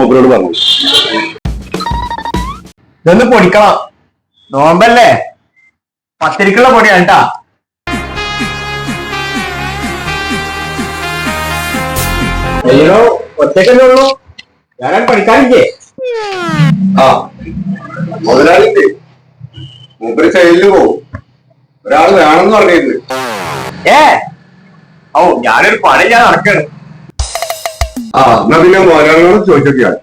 മൂപ്പരോട് പറഞ്ഞു. ഇതൊന്ന് പൊടിക്കണം, നോമ്പല്ലേ, പത്തിരിക്കുള്ള പൊടിയാണ് കേട്ടാ. അയ്യോ ഒറ്റക്കല്ലേ ഉള്ളൂ, ഞാനാണ് പഠിക്കാനില്ലേ? ആ മുതലാളിണ്ട്, മൂപ്പര് സൈഡില് പോവും, ഒരാള് വേണമെന്ന് പറഞ്ഞിരുന്നു. ഞാനൊരു പണി ഞാൻ നടക്കാണ്. ആ എന്നാ പിന്നെ മുതലാളിനോട് ചോദിച്ചൊക്കെയാണ്.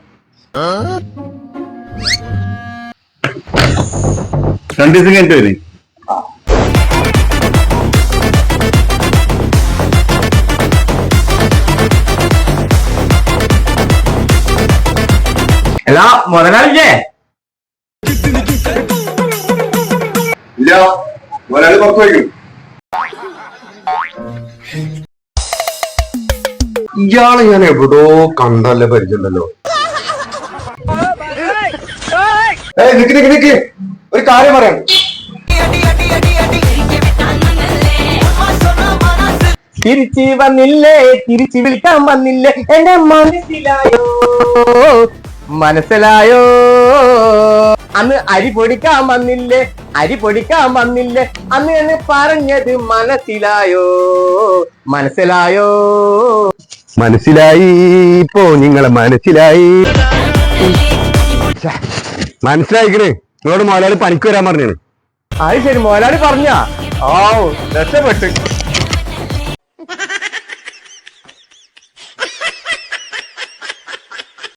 2 ദിവസം കഴിഞ്ഞിട്ട് വരും. എല്ലാ മുതലാളില്ലേ? ഇല്ല, മുതലാളി പുറത്തു വയ്ക്കും. ഇയാളെ ഞാൻ എവിടോ കണ്ടല്ലേ പരിചയമുണ്ടല്ലോ. നിക്ക് ഒരു കാര്യം പറയാം. തിരിച്ചു വന്നില്ലേ, തിരിച്ചു വിളിക്കാൻ വന്നില്ലേ, എന്നെ മനസ്സിലായോ? അന്ന് അരി പൊടിക്കാൻ വന്നില്ലേ, അരി പൊടിക്കാൻ വന്നില്ലേ, അന്ന് എന്നെ പറഞ്ഞത് മനസ്സിലായോ? മനസ്സിലായി, ഇപ്പോ നിങ്ങളെ മനസ്സിലായി. മനസ്സിലായിക്കണേ, നിങ്ങളോട് മുതലാളി പണിക്ക് വരാൻ പറഞ്ഞാണ്. അത് ശരി, മുതലാളി പറഞ്ഞ രക്ഷപ്പെട്ടു.